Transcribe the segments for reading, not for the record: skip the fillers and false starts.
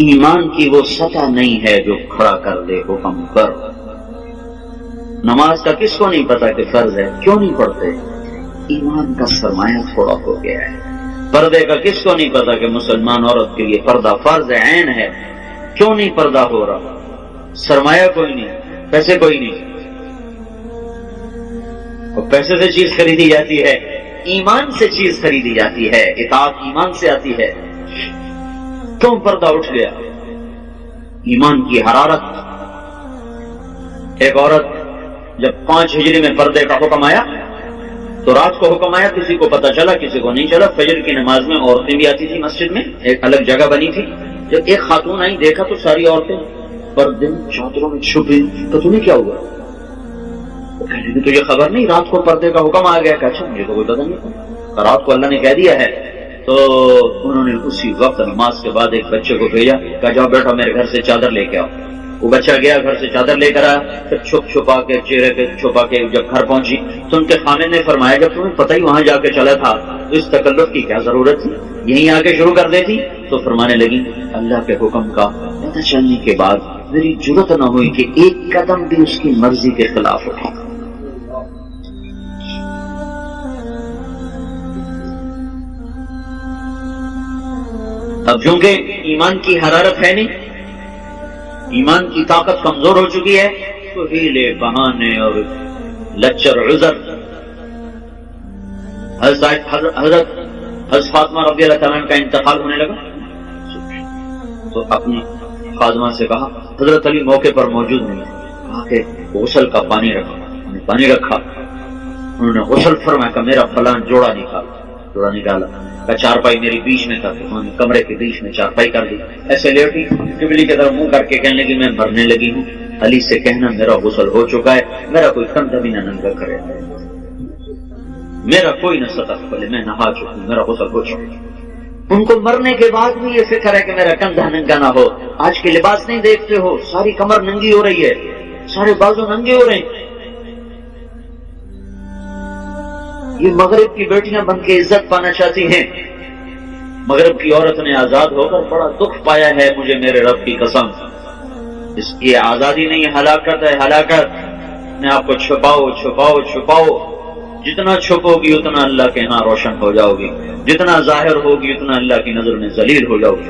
ایمان کی وہ سطح نہیں ہے جو کھڑا کر دے حکم پر۔ نماز کا کس کو نہیں پتا کہ فرض ہے، کیوں نہیں پڑھتے؟ ایمان کا سرمایہ تھوڑا ہو گیا ہے۔ پردے کا کس کو نہیں پتا کہ مسلمان عورت کے لیے پردہ فرض عین ہے، کیوں نہیں پردہ ہو رہا؟ سرمایہ کوئی نہیں، پیسے کوئی نہیں، اور پیسے سے چیز خریدی جاتی ہے، ایمان سے چیز خریدی جاتی ہے، اطاعت ایمان سے آتی ہے، کیوں پردہ اٹھ گیا؟ ایمان کی حرارت۔ ایک عورت جب 5 ہجری میں پردے کا حکم آیا تو رات کو حکم آیا، کسی کو پتا چلا کسی کو نہیں چلا۔ فجر کی نماز میں عورتیں بھی آتی تھی مسجد میں، ایک الگ جگہ بنی تھی۔ جب ایک خاتون آئی، دیکھا تو ساری عورتیں پردے چادروں میں چھپی، تو تمہیں کیا ہوا؟ کہنے کی تجھے خبر نہیں رات کو پردے کا حکم آ گیا؟ کہ اچھا مجھے تو کوئی پتا نہیں، رات کو اللہ نے کہہ دیا ہے۔ تو انہوں نے اسی وقت نماز کے بعد ایک بچے کو بھیجا، کہا جاؤ بیٹا میرے گھر سے چادر لے کے آؤ۔ وہ بچہ گیا، گھر سے چادر لے کر آیا، پھر چھپا کے چہرے پہ چھپا کے جب گھر پہنچی تو ان کے خامن نے فرمایا جب تمہیں پتہ ہی وہاں جا کے چلا تھا تو اس تکلف کی کیا ضرورت تھی، یہیں آ کے شروع کر دیتی۔ تو فرمانے لگی اللہ کے حکم کا پتہ چلنے کے بعد میری جرأت نہ ہوئی کہ ایک قدم بھی اس کی مرضی کے خلاف اٹھا۔ اب چونکہ ایمان کی حرارت ہے نہیں، ایمان کی طاقت کمزور ہو چکی ہے، تو ہیلے بہانے اور لچر عذر۔ حضرت فاطمہ رضی اللہ تعالیٰ کا انتقال ہونے لگا تو اپنی خادمہ سے کہا، حضرت علی موقع پر موجود نہیں، کہا کہ غسل کا پانی رکھا، پانی رکھا، انہوں نے غسل فرمایا کہ میرا فلان جوڑا نکالا، کہ چارپائی میری بیچ میں تھا، انہوں نے کمرے کے بیچ میں چارپائی کر دی، ایسے لیٹی، قبلے کی طرف منہ کر کے کہنے لگی میں مرنے لگی ہوں، علی سے کہنا میرا غسل ہو چکا ہے، میرا کوئی کندھا بھی نہ ننگا کرے، میرا کوئی نہ سطح کھولے، میں نہا چکا ہوں، میرا غسل ہو چکا۔ ان کو مرنے کے بعد بھی یہ فکر ہے کہ میرا کندھا ننگا نہ ہو۔ آج کے لباس نہیں دیکھتے ہو، ساری کمر ننگی ہو رہی ہے، سارے بازو ننگے ہو رہے ہیں۔ یہ مغرب کی بیٹیاں بن کے عزت پانا چاہتی ہیں، مغرب کی عورت نے آزاد ہو کر بڑا دکھ پایا ہے، مجھے میرے رب کی قسم، اس کی آزادی نہیں، ہلاکت ہے، ہلاکت۔ میں آپ کو چھپاؤ، جتنا چھپو گی اتنا اللہ کے ہاں روشن ہو جاؤ گی، جتنا ظاہر ہوگی اتنا اللہ کی نظر میں ذلیل ہو جاؤ گی۔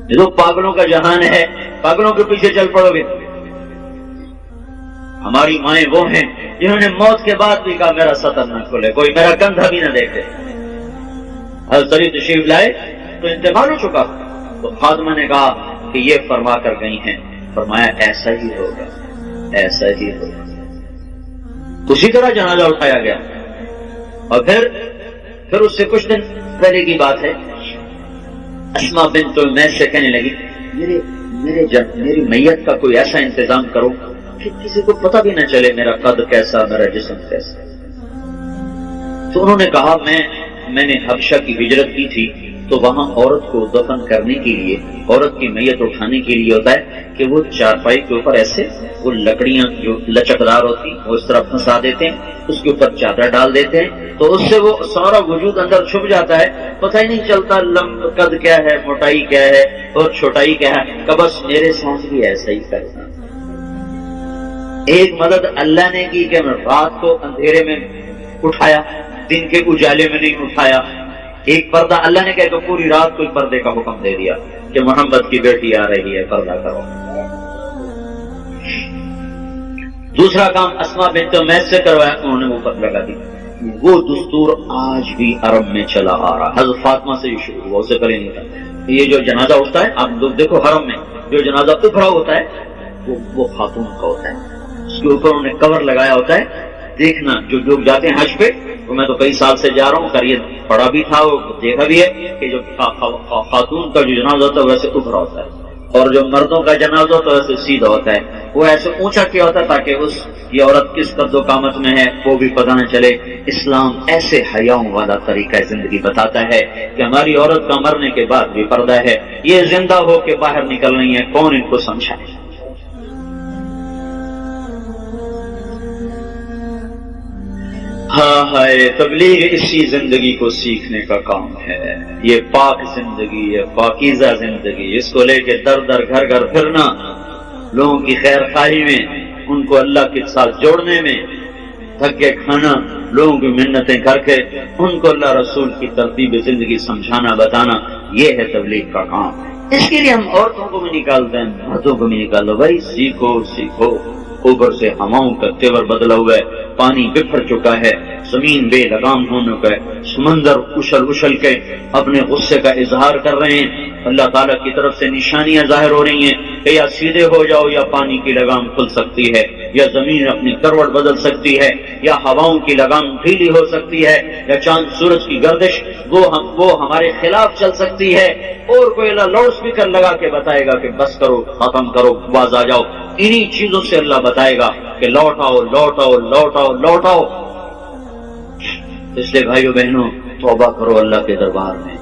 یہ تو پاگلوں کا جہان ہے، پاگلوں کے پیچھے چل پڑو گے۔ ہماری مائیں وہ ہیں جنہوں نے موت کے بعد بھی کہا میرا سطر نہ کھلے، کوئی میرا کندھا بھی نہ دیکھے۔ حضرت علی تشریف لائے تو انتقال ہو چکا، تو خادمہ نے کہا کہ یہ فرما کر گئی ہیں، فرمایا ایسا ہی ہوگا، ایسا ہی ہوگا۔ اسی طرح جنازہ اٹھایا گیا، اور پھر اس سے کچھ دن پہلے کی بات ہے، اسماء بنت امیس سے کہنے لگی میری میت کا کوئی ایسا انتظام کرو کہ کسی کو پتہ بھی نہ چلے میرا قد کیسا، میرا جسم کیسا۔ تو انہوں نے کہا میں نے حبشہ کی ہجرت کی تھی تو وہاں عورت کو دفن کرنے کے لیے، عورت کی میت اٹھانے کے لیے ہوتا ہے کہ وہ چارپائی کے اوپر ایسے وہ لکڑیاں جو لچکدار ہوتی وہ اس طرح پھنسا دیتے ہیں، اس کے اوپر چادر ڈال دیتے ہیں تو اس سے وہ سارا وجود اندر چھپ جاتا ہے، پتہ ہی نہیں چلتا قد کیا ہے، موٹائی کیا ہے اور چھوٹائی کیا ہے۔ کہ بس میرے ساتھ بھی ایسا ہی کرنا۔ ایک مدد اللہ نے کی کہ رات کو اندھیرے میں اٹھایا، دن کے اجالے میں نہیں اٹھایا۔ ایک پردہ اللہ نے کہا کہ پوری رات کو پردے کا حکم دے دیا کہ محمد کی بیٹی آ رہی ہے، پردہ کرو۔ دوسرا کام اسماء بنت امیس سے کروایا، انہوں نے اوپر لگا دی۔ وہ دستور آج بھی عرب میں چلا آ رہا، حضرت فاطمہ سے شروع ہوا، اسے پہلے نہیں تھا۔ یہ جو جنازہ اٹھتا ہے، آپ لوگ دیکھو حرم میں جو جنازہ اٹھا ہوتا ہے وہ خاتون کا ہوتا ہے، اس کے اوپر انہوں نے کور لگایا ہوتا ہے۔ دیکھنا جو لوگ جاتے ہیں حج پہ، تو میں تو کئی سال سے جا رہا ہوں، خیر یہ پڑھا بھی تھا وہ دیکھا بھی ہے کہ جو خاتون کا جو جنازہ ہوتا ہے ویسے ابھرا ہوتا ہے، اور جو مردوں کا جنازہ ہوتا ہے ویسے سیدھا ہوتا ہے۔ وہ ایسے اونچا کیا ہوتا ہے تاکہ یہ عورت کس قد و قامت میں ہے وہ بھی پتہ نہ چلے۔ اسلام ایسے حیاؤں والا طریقہ زندگی بتاتا ہے کہ ہماری عورت کا مرنے کے بعد بھی پردہ ہے، یہ زندہ ہو کے باہر نکل رہی ہے، کون ان کو سمجھائے۔ ہاں ہائے، تبلیغ اسی زندگی کو سیکھنے کا کام ہے، یہ پاک زندگی ہے، پاکیزہ زندگی، اس کو لے کے در در گھر گھر پھرنا، لوگوں کی خیر خواہی میں، ان کو اللہ کے ساتھ جوڑنے میں، دھکے کھانا، لوگوں کی منتیں کر کے ان کو اللہ رسول کی ترتیب زندگی سمجھانا بتانا، یہ ہے تبلیغ کا کام۔ اس کے لیے ہم عورتوں کو بھی نکالتے ہیں، مردوں کو بھی نکال دو، بھائی سیکھو سیکھو۔ اوپر سے ہواؤں کا تیور بدلا ہوا ہے، پانی بکھر چکا ہے، زمین بے لگام ہونے کا ہے، سمندر اچھل اچھل کے اپنے غصے کا اظہار کر رہے ہیں، اللہ تعالیٰ کی طرف سے نشانیاں ظاہر ہو رہی ہیں کہ یا سیدھے ہو جاؤ یا پانی کی لگام کھل سکتی ہے، یا زمین اپنی کروٹ بدل سکتی ہے، یا ہواؤں کی لگام ڈھیلی ہو سکتی ہے، یا چاند سورج کی گردش وہ ہمارے خلاف چل سکتی ہے، اور کوئی اللہ لاؤڈ اسپیکر لگا کے بتائے گا کہ بس کرو، ختم کرو، باز آ جاؤ۔ انہی چیزوں سے اللہ بتائے گا کہ لوٹ آؤ لوٹ آؤ لوٹ آؤ لوٹ آؤ۔ اس لیے بھائیو بہنوں، توبہ کرو اللہ کے دربار میں،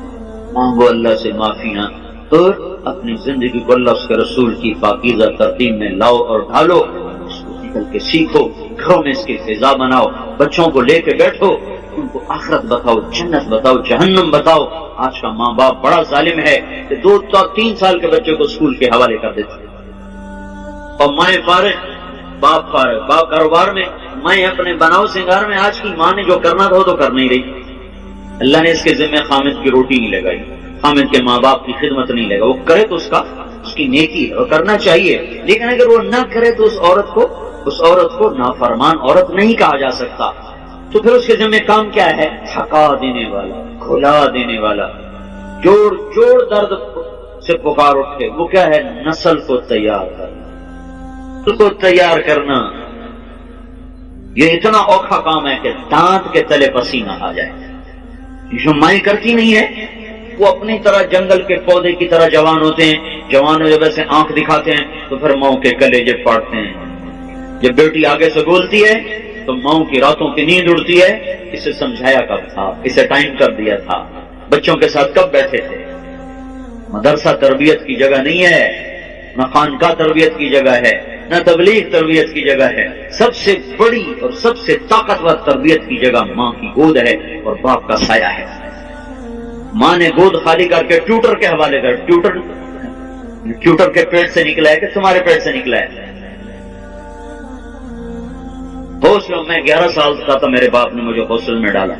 مانگو اللہ سے معافیاں، اور اپنی زندگی کو اللہ اس کے رسول کی پاکیزہ ترتیب میں لاؤ اور ڈھالو، اس کو نکل کے سیکھو، گھروں میں اس کی فضا بناؤ، بچوں کو لے کے بیٹھو، ان کو آخرت بتاؤ، جنت بتاؤ، جہنم بتاؤ۔ آج کا ماں باپ بڑا ظالم ہے کہ 2-3 سال کے بچے کو اسکول کے حوالے کر دیتے ہیں، اور مائیں فارغ، باپ فارغ، باپ کاروبار میں، میں اپنے بناؤ سنگار میں۔ آج کی ماں نے جو کرنا تھا وہ تو کر نہیں رہی، اللہ نے اس کے ذمہ خامد کی روٹی نہیں لگائی، خامد کے ماں باپ کی خدمت نہیں لگا، وہ کرے تو اس کی نیکی ہے، وہ کرنا چاہیے، لیکن اگر وہ نہ کرے تو اس عورت کو نافرمان عورت نہیں کہا جا سکتا۔ تو پھر اس کے ذمہ کام کیا ہے؟ تھکا دینے والا، کھلا دینے والا، جوڑ درد سے پکار اٹھے، وہ کیا ہے؟ نسل کو تیار کرنا، اس کو تیار کرنا۔ یہ اتنا اوکھا کام ہے کہ دانت کے تلے پسینہ آ جائے۔ جو مائیں کرتی نہیں ہے، وہ اپنی طرح جنگل کے پودے کی طرح جوان ہوتے ہیں، جوان جب ایسے آنکھ دکھاتے ہیں تو پھر ماؤں کے کلیجے پھاڑتے ہیں۔ جب بیٹی آگے سے بولتی ہے تو ماؤں کی راتوں کی نیند اڑتی ہے، اسے سمجھایا کب تھا، اسے ٹائم کر دیا تھا، بچوں کے ساتھ کب بیٹھے تھے۔ مدرسہ تربیت کی جگہ نہیں ہے، نہ خانقاہ تربیت کی جگہ ہے، نہ تبلیغ تربیت کی جگہ ہے۔ سب سے بڑی اور سب سے طاقتور تربیت کی جگہ ماں کی گود ہے اور باپ کا سایہ ہے۔ ماں نے گود خالی کر کے ٹیوٹر کے حوالے کر، ٹیوٹر کے پیٹ سے نکلا ہے کہ تمہارے پیٹ سے نکلا ہے؟ ہاسٹل میں 11 سال کا تھا، میرے باپ نے مجھے ہاسٹل میں ڈالا،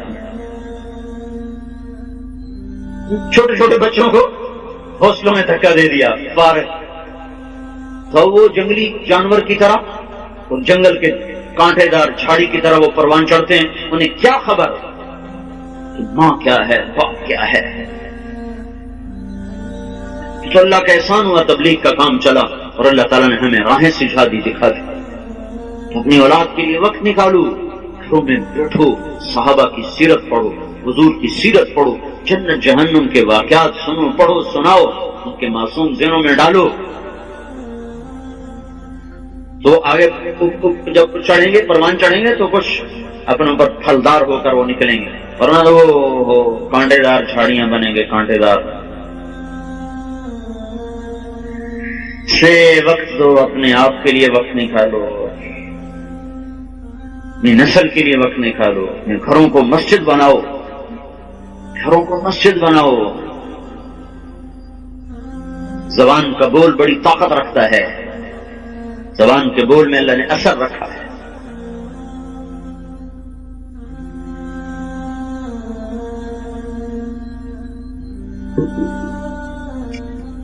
چھوٹے چھوٹے بچوں کو ہاسٹلوں میں دھکا دے دیا، فارغ تو وہ جنگلی جانور کی طرح اور جنگل کے کانٹے دار جھاڑی کی طرح وہ پروان چڑھتے ہیں، انہیں کیا خبر کہ ماں کیا ہے، باپ کیا ہے۔ تو اللہ کا احسان ہوا، تبلیغ کا کام چلا اور اللہ تعالیٰ نے ہمیں راہیں سجھا دی، دکھا دی۔ اپنی اولاد کے لیے وقت نکالو، گھروں میں بیٹھو، صحابہ کی سیرت پڑھو، حضور کی سیرت پڑھو، جنت جہنم کے واقعات سنو، پڑھو، سناؤ، ان کے معصوم ذہنوں میں ڈالو، تو آگے جب چڑھیں گے، پروان چڑھیں گے تو کچھ اپنے اوپر پھلدار ہو کر وہ نکلیں گے، ورنہ تو وہ کانٹے دار جھاڑیاں بنیں گے، کانٹے دار۔ سے وقت دو، اپنے آپ کے لیے وقت نکالو، اپنی نسل کے لیے وقت نکالو، اپنے گھروں کو مسجد بناؤ، گھروں کو مسجد بناؤ۔ زبان کا بول بڑی طاقت رکھتا ہے، زبان کے بول میں اللہ نے اثر رکھا ہے۔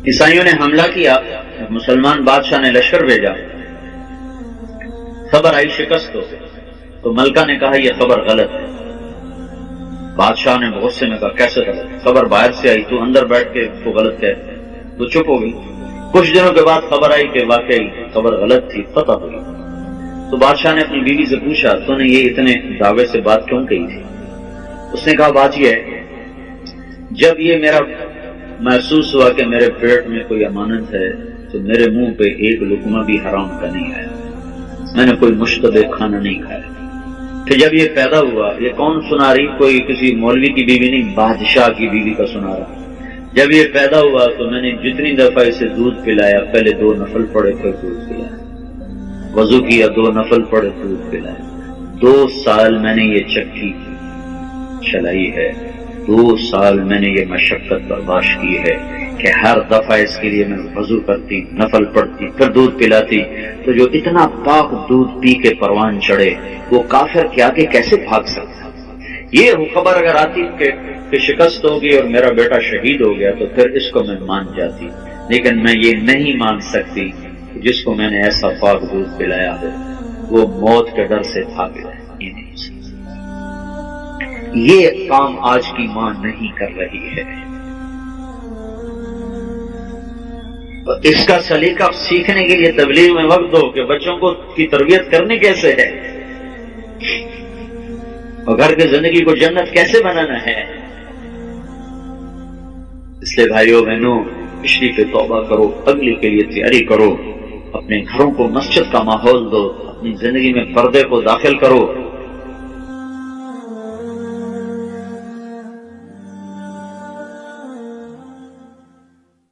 عیسائیوں نے حملہ کیا، مسلمان بادشاہ نے لشکر بھیجا، خبر آئی شکست ہو، تو ملکہ نے کہا یہ خبر غلط ہے۔ بادشاہ نے غصے میں کہا کیسے غلط؟ خبر باہر سے آئی، تو اندر بیٹھ کے تو غلط کہتے، تو چپ ہو گئی۔ کچھ دنوں کے بعد خبر آئی کہ واقعی خبر غلط تھی، پتہ ہوئی۔ تو بادشاہ نے اپنی بیوی سے پوچھا تو نے یہ اتنے دعوے سے بات کیوں کہی تھی؟ اس نے کہا بات یہ ہے، جب یہ میرا محسوس ہوا کہ میرے پیٹ میں کوئی امانت ہے تو میرے منہ پہ ایک لقمہ بھی حرام کا نہیں آیا، میں نے کوئی مشتبہ کھانا نہیں کھایا۔ پھر جب یہ پیدا ہوا، یہ کون سنا رہی؟ کوئی کسی مولوی کی بیوی نہیں، بادشاہ کی بیوی کا سنا رہا۔ جب یہ پیدا ہوا تو میں نے جتنی دفعہ اسے دودھ پلایا، پہلے 2 نفل پڑے پھر دودھ پلایا، وضو کیا 2 نفل پڑے دودھ پلایا، 2 سال میں نے یہ چکی چلائی ہے، 2 سال میں نے یہ مشقت برداشت کی ہے کہ ہر دفعہ اس کے لیے میں وضو کرتی، نفل پڑھتی، پھر دودھ پلاتی، تو جو اتنا پاک دودھ پی کے پروان چڑھے وہ کافر کے آگے کیسے بھاگ سکتا؟ یہ خبر اگر آتی کہ شکست ہوگی اور میرا بیٹا شہید ہو گیا تو پھر اس کو میں مان جاتی، لیکن میں یہ نہیں مان سکتی کہ جس کو میں نے ایسا پاک دودھ پلایا ہے وہ موت کے ڈر سے بھاگ جائے۔ یہ نہیں سکتی، یہ کام آج کی ماں نہیں کر رہی ہے۔ اس کا سلیقہ سیکھنے کے لیے تبلیغ میں وقت دو کہ بچوں کو کی تربیت کرنی کیسے ہے اور گھر کی زندگی کو جنت کیسے بنانا ہے۔ اس لیے بھائیوں بہنوں، پچھلی پہ توبہ کرو، اگلی کے لیے تیاری کرو، اپنے گھروں کو مسجد کا ماحول دو، اپنی زندگی میں پردے کو داخل کرو،